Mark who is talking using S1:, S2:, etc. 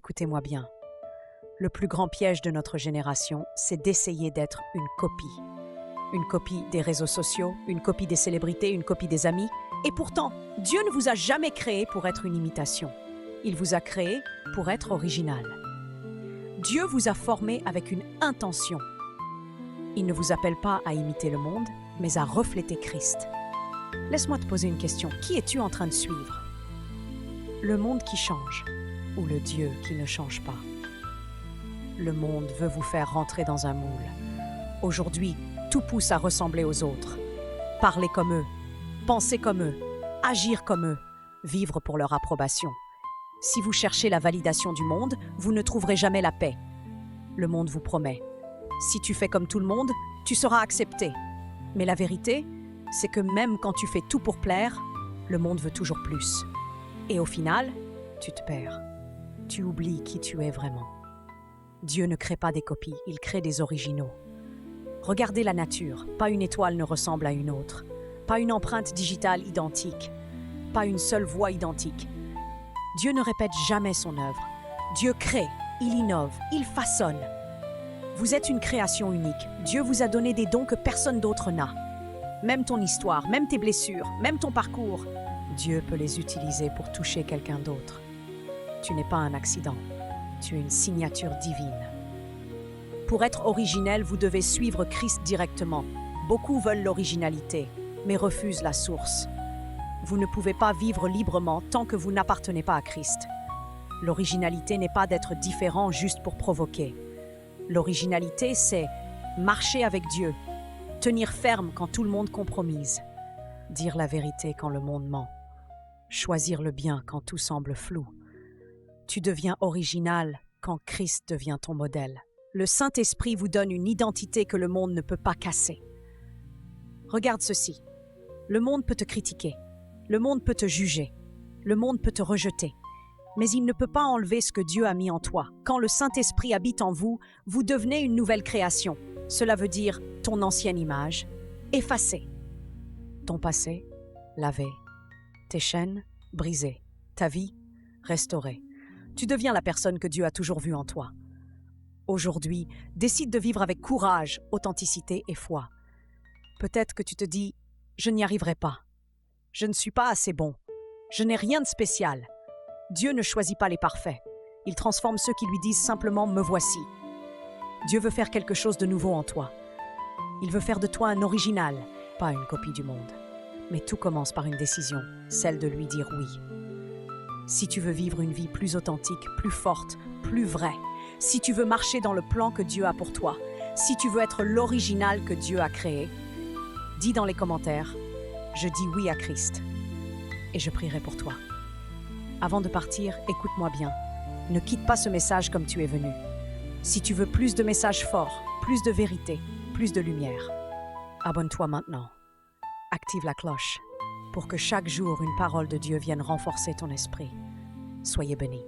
S1: écoutez-moi bien. Le plus grand piège de notre génération, c'est d'essayer d'être une copie. Une copie des réseaux sociaux, une copie des célébrités, une copie des amis. Et pourtant, Dieu ne vous a jamais créé pour être une imitation. Il vous a créé pour être original. Dieu vous a formé avec une intention. Il ne vous appelle pas à imiter le monde, mais à refléter Christ. Laisse-moi te poser une question. Qui es-tu en train de suivre? Le monde qui change ou le Dieu qui ne change pas? Le monde veut vous faire rentrer dans un moule. Aujourd'hui, tout pousse à ressembler aux autres. Parler comme eux, penser comme eux, agir comme eux, vivre pour leur approbation. Si vous cherchez la validation du monde, vous ne trouverez jamais la paix. Le monde vous promet. Si tu fais comme tout le monde, tu seras accepté. Mais la vérité, c'est que même quand tu fais tout pour plaire, le monde veut toujours plus. Et au final, tu te perds. Tu oublies qui tu es vraiment. Dieu ne crée pas des copies, il crée des originaux. Regardez la nature, pas une étoile ne ressemble à une autre, pas une empreinte digitale identique, pas une seule voix identique. Dieu ne répète jamais son œuvre. Dieu crée, il innove, il façonne. Vous êtes une création unique. Dieu vous a donné des dons que personne d'autre n'a. Même ton histoire, même tes blessures, même ton parcours, Dieu peut les utiliser pour toucher quelqu'un d'autre. Tu n'es pas un accident, tu es une signature divine. Pour être originel, vous devez suivre Christ directement. Beaucoup veulent l'originalité, mais refusent la source. Vous ne pouvez pas vivre librement tant que vous n'appartenez pas à Christ. L'originalité n'est pas d'être différent juste pour provoquer. L'originalité, c'est marcher avec Dieu, tenir ferme quand tout le monde compromise, dire la vérité quand le monde ment, choisir le bien quand tout semble flou. Tu deviens original quand Christ devient ton modèle. Le Saint-Esprit vous donne une identité que le monde ne peut pas casser. Regarde ceci. Le monde peut te critiquer. Le monde peut te juger. Le monde peut te rejeter. Mais il ne peut pas enlever ce que Dieu a mis en toi. Quand le Saint-Esprit habite en vous, vous devenez une nouvelle création. Cela veut dire ton ancienne image, effacée. Ton passé, lavé. Tes chaînes, brisées. Ta vie, restaurée. Tu deviens la personne que Dieu a toujours vue en toi. Aujourd'hui, décide de vivre avec courage, authenticité et foi. Peut-être que tu te dis « Je n'y arriverai pas. Je ne suis pas assez bon. Je n'ai rien de spécial. » Dieu ne choisit pas les parfaits. Il transforme ceux qui lui disent simplement « Me voici ». Dieu veut faire quelque chose de nouveau en toi. Il veut faire de toi un original, pas une copie du monde. Mais tout commence par une décision, celle de lui dire oui. Si tu veux vivre une vie plus authentique, plus forte, plus vraie, si tu veux marcher dans le plan que Dieu a pour toi, si tu veux être l'original que Dieu a créé, dis dans les commentaires « Je dis oui à Christ » et je prierai pour toi. Avant de partir, écoute-moi bien. Ne quitte pas ce message comme tu es venu. Si tu veux plus de messages forts, plus de vérité, plus de lumière, abonne-toi maintenant. Active la cloche pour que chaque jour une parole de Dieu vienne renforcer ton esprit. Soyez bénis.